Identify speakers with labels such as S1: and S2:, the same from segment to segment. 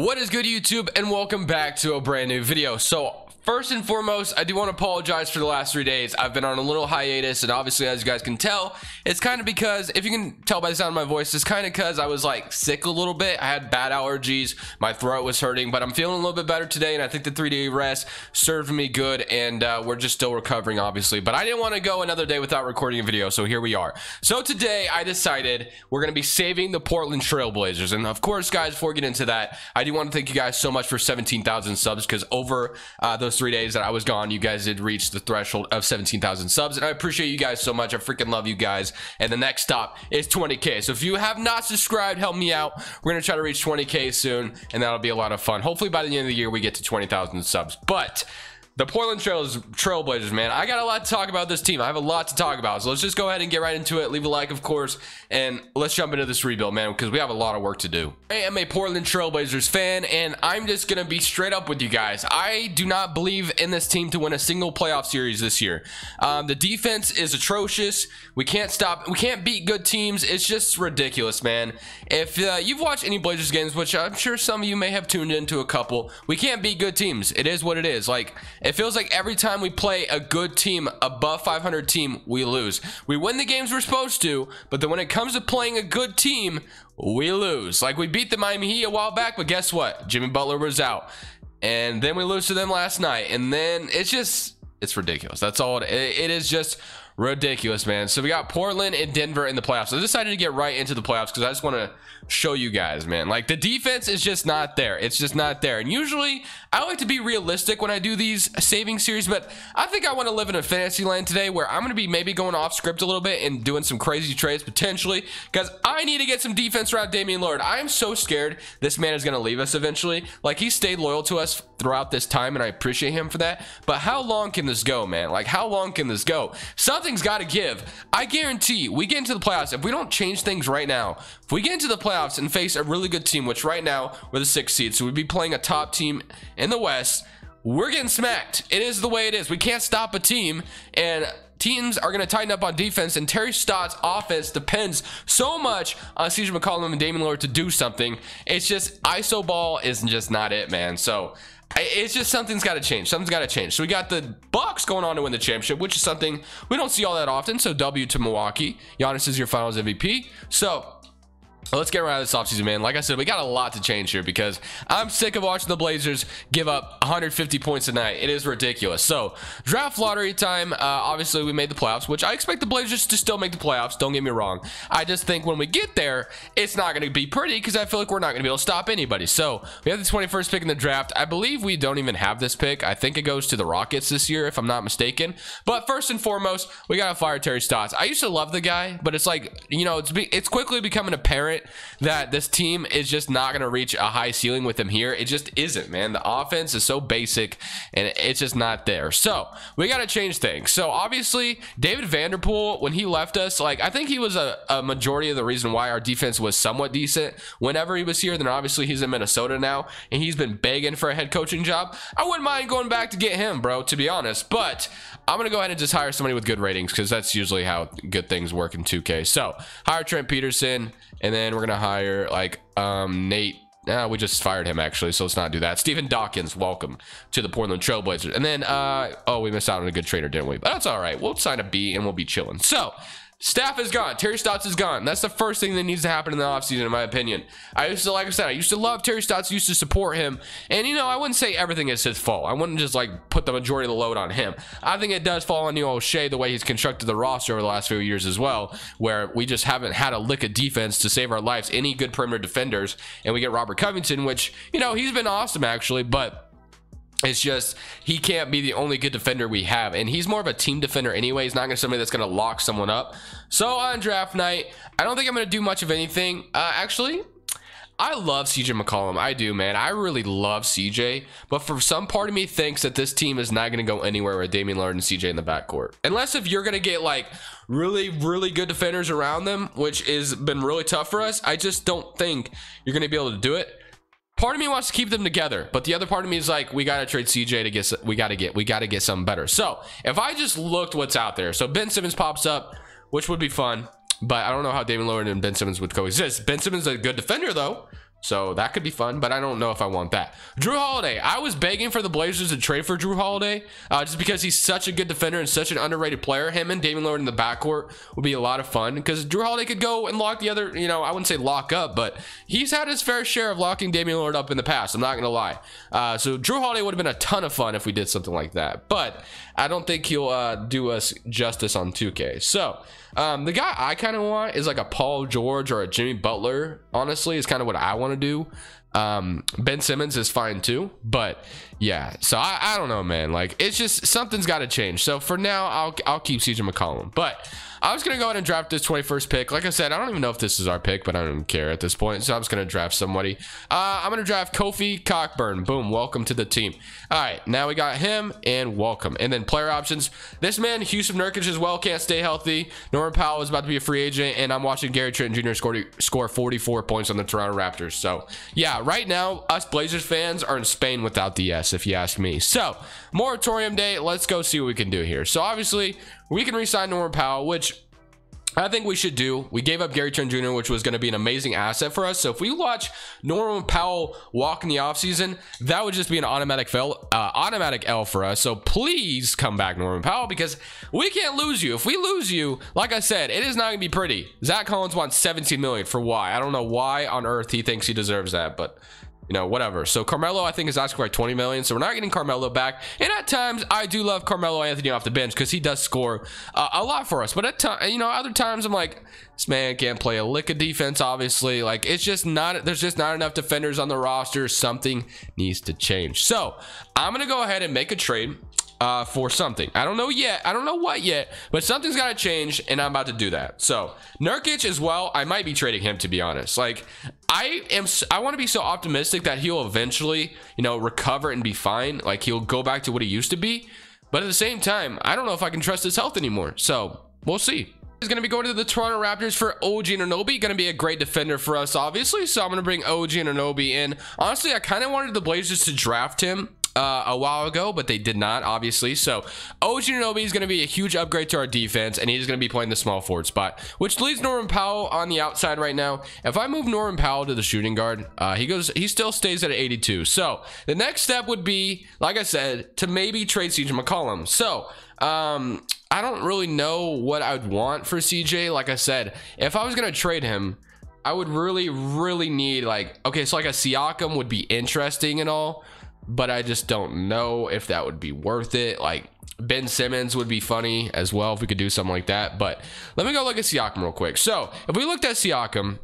S1: What is good, YouTube, and welcome back to a brand new video. So first and foremost, I do want to apologize for the last 3 days. I've been on a little hiatus, and obviously, as you guys can tell, it's kind of because, if you can tell by the sound of my voice, it's kind of because I was like sick a little bit. I had bad allergies, my throat was hurting, but I'm feeling a little bit better today, and I think the 3-day rest served me good, and we're just still recovering, obviously. But I didn't want to go another day without recording a video, so here we are. So today, I decided we're going to be saving the Portland Trailblazers, and of course, guys, before we get into that, I do want to thank you guys so much for 17,000 subs, because over those 3 days that I was gone, you guys did reach the threshold of 17,000 subs, and I appreciate you guys so much. I freaking love you guys. And the next stop is 20k. So if you have not subscribed, help me out. We're gonna try to reach 20k soon, and that'll be a lot of fun. Hopefully by the end of the year we get to 20,000 subs. But the Portland Trailblazers, man, I got a lot to talk about this team. I have a lot to talk about, so let's just go ahead and get right into it. Leave a like, of course, and let's jump into this rebuild, man, because we have a lot of work to do. I am a Portland Trailblazers fan, and I'm just gonna be straight up with you guys. I do not believe in this team to win a single playoff series this year. The defense is atrocious. We can't beat good teams. It's just ridiculous, man. If you've watched any Blazers games, which I'm sure some of you may have tuned into a couple, we can't beat good teams. It is what it is. Like, it feels like every time we play a good team, above 500 team, we lose. We win the games we're supposed to, but then when it comes to playing a good team, we lose. Like, we beat the Miami Heat a while back, but guess what? Jimmy Butler was out, and then we lose to them last night, and then it's ridiculous. That's all it is. Just ridiculous, man. So we got Portland and Denver in the playoffs. So I decided to get right into the playoffs because I just want to show you guys, man. Like, the defense is just not there. It's just not there. And usually I like to be realistic when I do these saving series, but I think I want to live in a fantasy land today where I'm going to be maybe going off script a little bit and doing some crazy trades potentially, because I need to get some defense around Damian Lillard. I am so scared this man is going to leave us eventually. Like, he stayed loyal to us throughout this time, and I appreciate him for that. But how long can this go, man? Like, how long can this go? Something's got to give. I guarantee we get into the playoffs. If we don't change things right now, if we get into the playoffs and face a really good team, which right now we're the 6th seed, so we'd be playing a top team in the West, we're getting smacked. It is the way it is. We can't stop a team, and teams are going to tighten up on defense, and Terry Stotts' offense depends so much on CJ McCollum and Damian Lillard to do something. It's just ISO ball is just not it, man. So it's just something's got to change. Something's got to change. So we got the Bucks going on to win the championship, which is something we don't see all that often. So W to Milwaukee. Giannis is your finals MVP. So let's get right out of this offseason, man. Like I said, we got a lot to change here because I'm sick of watching the Blazers give up 150 points a night. It is ridiculous. So draft lottery time. Obviously, we made the playoffs, which I expect the Blazers to still make the playoffs. Don't get me wrong. I just think when we get there, it's not going to be pretty because I feel like we're not going to be able to stop anybody. So we have the 21st pick in the draft. I believe we don't even have this pick. I think it goes to the Rockets this year, if I'm not mistaken. But first and foremost, we got to fire Terry Stotts. I used to love the guy, but it's like, you know, it's quickly becoming apparent that this team is just not going to reach a high ceiling with him here. It just isn't, man. The offense is so basic, and it's just not there. So we got to change things. So obviously, David Vanderpool, when he left us, like, I think he was a majority of the reason why our defense was somewhat decent whenever he was here. Then obviously he's in Minnesota now, and he's been begging for a head coaching job. I wouldn't mind going back to get him, bro, to be honest. But I'm going to go ahead and just hire somebody with good ratings because that's usually how good things work in 2K. So hire Trent Peterson, and then we're going to hire like Nate. We just fired him actually, so let's not do that. Stephen Dawkins, welcome to the Portland Trailblazers. And then oh, we missed out on a good trader, didn't we? But that's all right. We'll sign a B and we'll be chilling. So staff is gone. Terry Stotts is gone. That's the first thing that needs to happen in the offseason, in my opinion. Like I said, I used to love Terry Stotts, used to support him. And, you know, I wouldn't say everything is his fault. I wouldn't just, like, put the majority of the load on him. I think it does fall on Neil O'Shea, the way he's constructed the roster over the last few years as well, where we just haven't had a lick of defense to save our lives, any good perimeter defenders. And we get Robert Covington, which, you know, he's been awesome, actually, but it's just he can't be the only good defender we have, and he's more of a team defender anyway. He's not gonna somebody that's gonna lock someone up. So on draft night, I don't think I'm gonna do much of anything. Actually, I love CJ McCollum. I do, man. I really love CJ, but for some part of me thinks that this team is not gonna go anywhere with Damian Lillard and CJ in the backcourt, unless if you're gonna get like really good defenders around them, which has been really tough for us. I just don't think you're gonna be able to do it. Part of me wants to keep them together, but the other part of me is like, we got to trade CJ to get, we got to get something better. So if I just looked what's out there, so Ben Simmons pops up, which would be fun, but I don't know how Damian Lillard and Ben Simmons would coexist. Ben Simmons is a good defender though, So that could be fun, but I don't know if I want that. Drew Holiday. I was begging for the Blazers to trade for Drew Holiday just because he's such a good defender and such an underrated player. Him and Damian Lillard in the backcourt would be a lot of fun because Drew Holiday could go and lock the other, you know, I wouldn't say lock up, but he's had his fair share of locking Damian Lillard up in the past. I'm not going to lie. So Drew Holiday would have been a ton of fun if we did something like that, but I don't think he'll do us justice on 2K. So the guy I kind of want is like a Paul George or a Jimmy Butler, honestly, is kind of what I want to do. Ben Simmons is fine too, but yeah, so I don't know, man. Like, it's just something's got to change. So for now, I'll keep CJ McCollum, but I was gonna go ahead and draft this 21st pick. Like I said, I don't even know if this is our pick, but I don't even care at this point. So I'm just gonna draft somebody. I'm gonna draft Kofi Cockburn. Boom, welcome to the team. All right, now we got him and welcome. And then player options. This man, Houston Nurkic as well, can't stay healthy. Norman Powell is about to be a free agent, and I'm watching Gary Trent Jr. score 44 points on the Toronto Raptors. So yeah, right now us Blazers fans are in Spain without the S, if you ask me. So moratorium day. Let's go see what we can do here. So obviously we can re-sign Norman Powell, which I think we should do. We gave up Gary Trent Jr., which was going to be an amazing asset for us. So if we watch Norman Powell walk in the offseason, that would just be an automatic L for us. So please come back, Norman Powell, because we can't lose you. If we lose you, like I said, it is not going to be pretty. Zach Collins wants $17 million for why? I don't know why on earth he thinks he deserves that, but you know, whatever. So Carmelo, I think, is asking for like $20 million. So we're not getting Carmelo back. And at times, I do love Carmelo Anthony off the bench because he does score a lot for us. But at times, you know, other times I'm like, this man can't play a lick of defense. Obviously, like, it's just not. There's just not enough defenders on the roster. Something needs to change. So I'm gonna go ahead and make a trade for something. I don't know yet. I don't know what yet, but something's got to change, and I'm about to do that. So Nurkic as well. I might be trading him, to be honest. Like, I want to be so optimistic that he'll eventually, you know, recover and be fine. Like, he'll go back to what he used to be. But at the same time, I don't know if I can trust his health anymore. So we'll see. He's going to be going to the Toronto Raptors for OG Anunoby. Going to be a great defender for us, obviously. So I'm going to bring OG Anunoby in. Honestly, I kind of wanted the Blazers to draft him a while ago, but they did not, obviously. So OG Anunoby is going to be a huge upgrade to our defense, and he's going to be playing the small forward spot, which leaves Norman Powell on the outside right now. If I move Norman Powell to the shooting guard, he still stays at 82. So the next step would be, like I said, to maybe trade CJ McCollum. So I don't really know what I would want for CJ. Like I said, if I was going to trade him, I would really need, like, okay, so like a Siakam would be interesting and all, but I just don't know if that would be worth it. Like, Ben Simmons would be funny as well if we could do something like that. But let me go look at Siakam real quick. So if we looked at Siakam,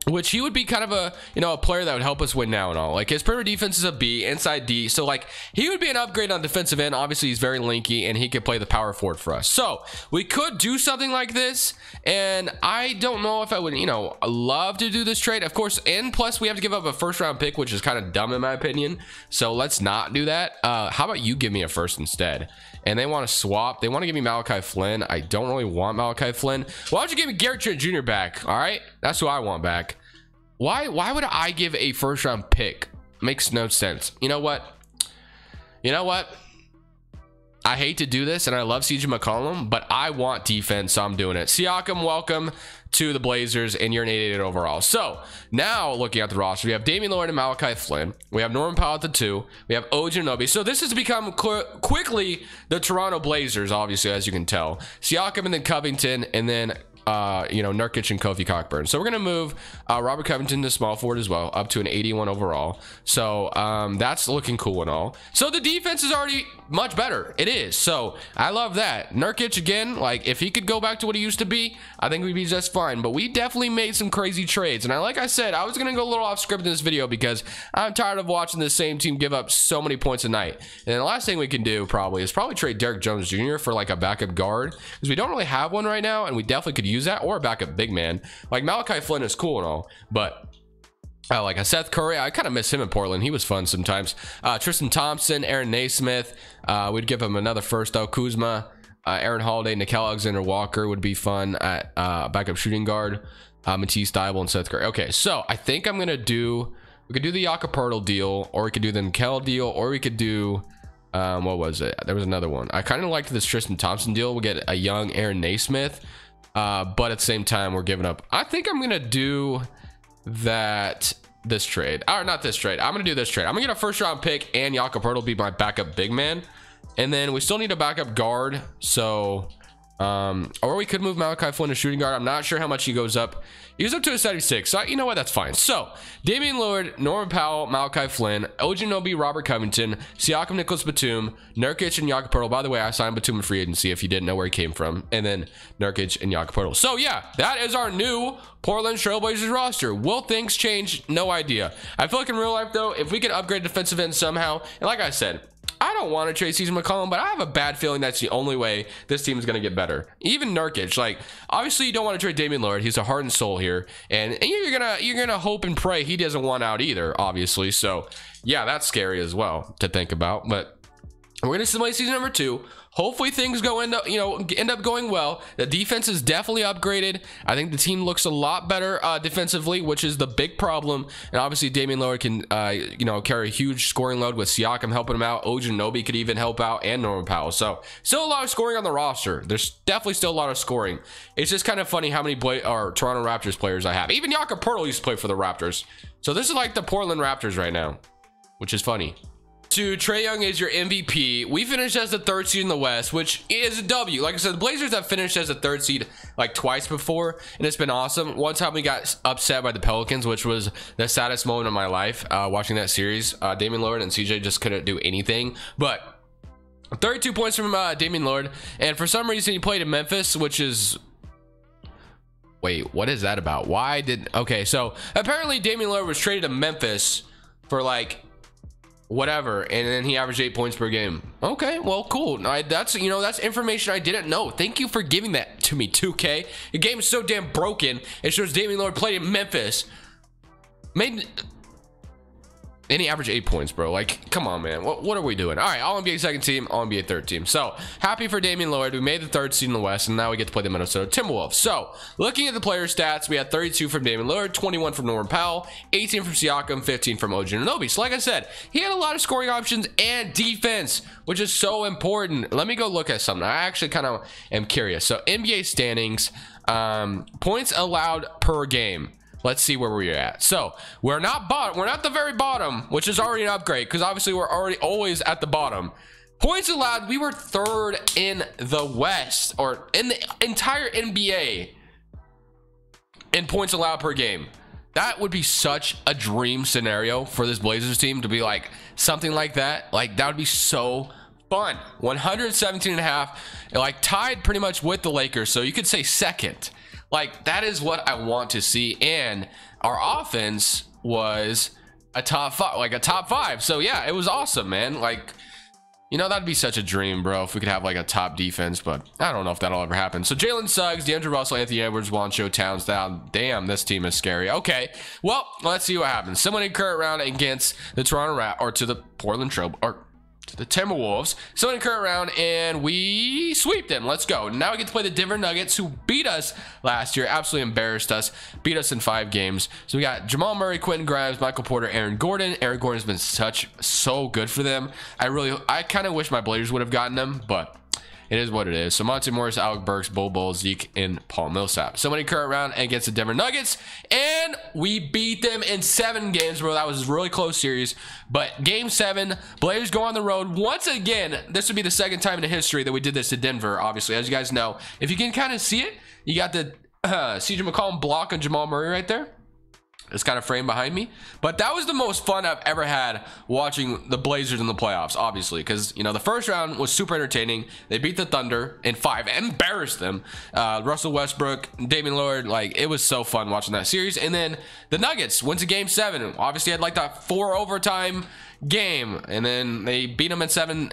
S1: which he would be kind of a, you know, a player that would help us win now and all. Like, his perimeter defense is a B, inside D. So, like, he would be an upgrade on defensive end. Obviously, he's very linky, and he could play the power forward for us. So, we could do something like this, and I don't know if I would, you know, love to do this trade. Of course, and plus, we have to give up a first-round pick, which is kind of dumb in my opinion. So, let's not do that. How about you give me a first instead? And they want to swap. They want to give me Malachi Flynn. I don't really want Malachi Flynn. Why don't you give me Gary Trent Jr. back? All right? That's who I want back. Why would I give a first round pick? Makes no sense. You know what? I hate to do this, and I love CJ McCollum, but I want defense, so I'm doing it. Siakam, welcome to the Blazers, and you're an 88 overall. So now looking at the roster, we have Damian Lillard and Malachi Flynn. We have Norman Powell at the 2. We have OG Anunoby. So this has become quickly the Toronto Blazers, obviously, as you can tell. Siakam and then Covington, and then you know, Nurkic and Kofi Cockburn. So we're gonna move Robert Covington to small forward as well, up to an 81 overall. So that's looking cool and all. So the defense is already much better. It is. So I love that. Nurkic, again, like, if he could go back to what he used to be, I think we'd be just fine. But we definitely made some crazy trades. And like I said, I was gonna go a little off script in this video because I'm tired of watching the same team give up so many points a night. And the last thing we can do probably is trade Derrick Jones Jr. for like a backup guard, because we don't really have one right now, and we definitely could use that, or a backup big man. Like, Malachi Flynn is cool and all, but like a Seth Curry, I kind of miss him in Portland. He was fun sometimes. Tristan Thompson, Aaron Naismith, we'd give him another first though. Kuzma, Aaron Holiday, Nickeil Alexander-Walker would be fun at backup shooting guard. Matisse Thybulle and Seth Curry. Okay, so I think I'm gonna do, we could do the Jakob deal, or we could do the Nickeil deal, or we could do what was it? There was another one. I kind of liked this Tristan Thompson deal. We'll get a young Aaron Naismith. But at the same time, we're giving up. I think I'm gonna do that. this trade, or not this trade. I'm gonna do this trade. I'm gonna get a first round pick, and Jakob Poeltl be my backup big man, and then we still need a backup guard. So or we could move Malachi Flynn to shooting guard. I'm not sure how much he goes up. He goes up to a 76. So you know what, that's fine. So Damian Lillard, Norman Powell, Malachi Flynn, Ojinobi, Robert Covington, Siakam, Nicholas Batum, Nurkic, and Jakob Poeltl. By the way, I signed Batum in free agency if you didn't know where he came from, and then Nurkic and Jakob Poeltl. So yeah, that is our new Portland Trailblazers roster. Will things change? No idea. I feel like in real life though, if we can upgrade defensive end somehow, and like I said, I don't want to trade CJ McCollum, but I have a bad feeling that's the only way this team is going to get better. Even Nurkic, like, obviously you don't want to trade Damian Lillard. He's a heart and soul here, and you're gonna hope and pray he doesn't want out either, obviously. So yeah, that's scary as well to think about. But we're gonna simulate season number 2. Hopefully things end up going well. The defense is definitely upgraded. I think the team looks a lot better defensively, which is the big problem. And obviously Damian Lillard can carry a huge scoring load with Siakam helping him out. Ojinobi could even help out, and Norman Powell. So still a lot of scoring on the roster. There's definitely still a lot of scoring. It's just kind of funny how many Toronto Raptors players I have. Even Jakob Poeltl used to play for the Raptors. So this is like the Portland Raptors right now, which is funny. Trae Young is your MVP. We finished as the 3rd seed in the West, which is a W. Like I said, the Blazers have finished as the 3rd seed like twice before, and it's been awesome. One time we got upset by the Pelicans, which was the saddest moment of my life watching that series. Damian Lillard and CJ just couldn't do anything. But 32 points from Damian Lillard, and for some reason he played in Memphis, which is... Wait, what is that about? Okay, so apparently Damian Lillard was traded to Memphis for like... whatever, and then he averaged 8 points per game. Okay, well, cool. That's information I didn't know. Thank you for giving that to me, 2K. The game is so damn broken. It shows Damian Lillard played in Memphis, and he averaged 8 points, bro. Like, come on, man. What are we doing? All right, all NBA second team, all NBA third team. So happy for Damian Lillard. We made the 3rd seed in the West, and now we get to play the Minnesota Timberwolves. So looking at the player stats, we had 32 from Damian Lillard, 21 from Norman Powell, 18 from Siakam, 15 from OG Anunoby. So like I said, he had a lot of scoring options and defense, which is so important. Let me go look at something. I actually kind of am curious. So NBA standings, points allowed per game. Let's see where we're at. So we're not the very bottom, which is already an upgrade, because obviously we're already always at the bottom. Points allowed, we were 3rd in the West, or in the entire NBA in points allowed per game. That would be such a dream scenario for this Blazers team to be like something like that. Like, that would be so fun. 117.5, like tied pretty much with the Lakers, so you could say 2nd. Like, that is what I want to see. And our offense was a top 5. So yeah, it was awesome, man. Like, that'd be such a dream, bro, if we could have like a top defense, but I don't know if that'll ever happen. So Jalen Suggs, D'Angelo Russell, Anthony Edwards, Juancho Towns down. Damn, this team is scary. Okay, well, let's see what happens. Someone in current round against the to the Portland Trail, or to the Timberwolves. So in the current round, and we sweep them. Let's go. Now we get to play the Denver Nuggets, who beat us last year, absolutely embarrassed us, beat us in 5 games. So we got Jamal Murray, Quentin Grimes, Michael Porter, Aaron Gordon. Aaron Gordon's been so good for them. I kind of wish my Blazers would have gotten them, but it is what it is. So Monte Morris, Alec Burks, Bol, Zeke, and Paul Millsap. So in the current round against the Denver Nuggets, and we beat them in 7 games, bro. That was a really close series. But game 7, Blazers go on the road once again. This would be the 2nd time in the history that we did this to Denver, obviously. As you guys know, if you can kind of see it, you got the CJ McCollum block on Jamal Murray right there. It's kind of framed behind me, but that was the most fun I've ever had watching the Blazers in the playoffs, obviously, because the first round was super entertaining. They beat the Thunder in 5, embarrassed them. Russell Westbrook, Damian Lillard, like, it was so fun watching that series. And then the Nuggets went to game 7. Obviously had like that 4 overtime game, and then they beat them in 7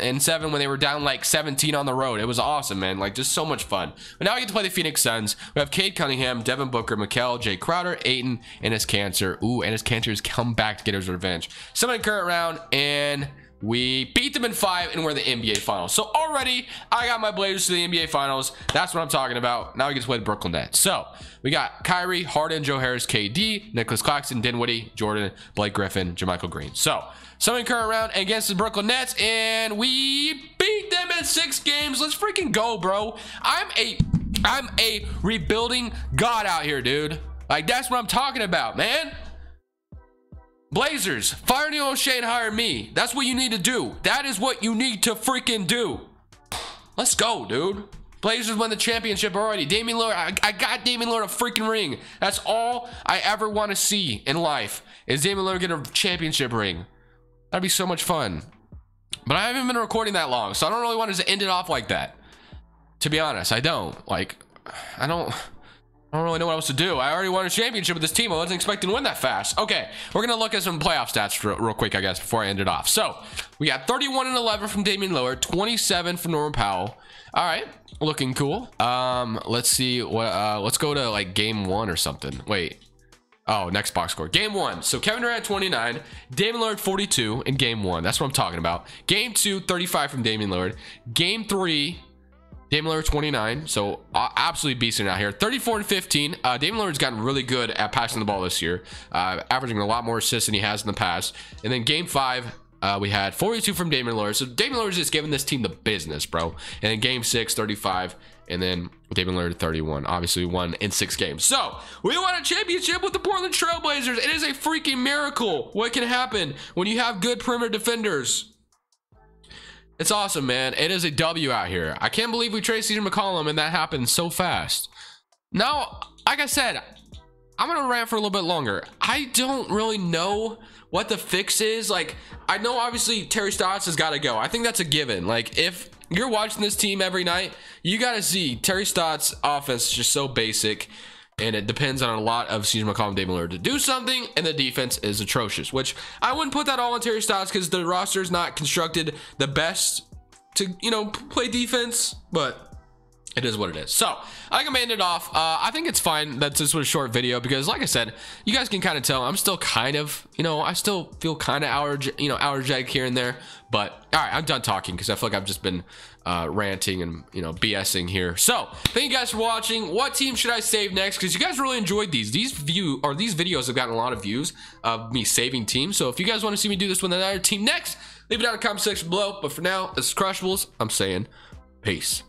S1: when they were down like 17 on the road. It was awesome, man. Like, just so much fun. But now we get to play the Phoenix Suns. We have Cade Cunningham, Devin Booker, Mikal, Jay Crowder, Ayton, and his Cancer. Ooh, and his Cancer has come back to get his revenge. So in the current round, and we beat them in 5, and we're in the NBA Finals. So already, I got my Blazers to the NBA Finals. That's what I'm talking about. Now we get to play the Brooklyn Nets. So we got Kyrie, Harden, Joe Harris, KD, Nicholas Claxton, Dinwiddie, Jordan, Blake Griffin, JaMychal Green. So in current round against the Brooklyn Nets, and we beat them in 6 games. Let's freaking go, bro. I'm a rebuilding god out here, dude. Like, that's what I'm talking about, man. Blazers, fire Neil O'Shea and hire me. That's what you need to do. That is what you need to freaking do. Let's go, dude. Blazers won the championship already. Damian Lillard, I got Damian Lillard a freaking ring. That's all I ever want to see in life is Damian Lillard get a championship ring. That'd be so much fun. But I haven't been recording that long, so I don't really want to end it off like that. To be honest, I don't. Like, I don't really know what else to do. I already won a championship with this team. I wasn't expecting to win that fast. Okay, we're going to look at some playoff stats real quick, I guess, before I end it off. So, we got 31 and 11 from Damian Lillard, 27 from Norman Powell. All right, looking cool. Let's see what let's go to like game 1 or something. Wait. Oh, next box score. Game 1. So Kevin Durant 29, Damian Lillard 42 in game 1. That's what I'm talking about. Game 2, 35 from Damian Lillard. Game 3, Damian Lillard 29. So absolutely beasting out here. 34 and 15. Damian Lillard's gotten really good at passing the ball this year, averaging a lot more assists than he has in the past. And then game 5, we had 42 from Damian Lillard. So Damian Lillard's just giving this team the business, bro. And then game 6, 35. And then Damian Lillard 31. Obviously won in 6 games. So we won a championship with the Portland Trailblazers. It is a freaking miracle what can happen when you have good perimeter defenders. It's awesome, man. It is a W out here. I can't believe we traded CJ McCollum and that happened so fast. Now, like I said, I'm gonna rant for a little bit longer. I don't really know what the fix is. Like, I know obviously Terry Stotts has got to go. I think that's a given. Like, if you're watching this team every night, you got to see Terry Stotts' offense is just so basic, and it depends on a lot of CJ McCollum and Damian Lillard to do something, and the defense is atrocious, which I wouldn't put that all on Terry Stotts because the roster is not constructed the best to, you know, play defense, but it is what it is. So I can end it off. I think it's fine that this was a short video because, like I said, you guys can kind of tell I'm still kind of, you know, I still feel kind of allergic here and there. But all right, I'm done talking because I feel like I've just been ranting and, you know, BSing here. So thank you guys for watching. What team should I save next? Because you guys really enjoyed these. These videos have gotten a lot of views of me saving teams. So if you guys want to see me do this with another team next, leave it down in the comment section below. But for now, this is Crushables. I'm saying peace.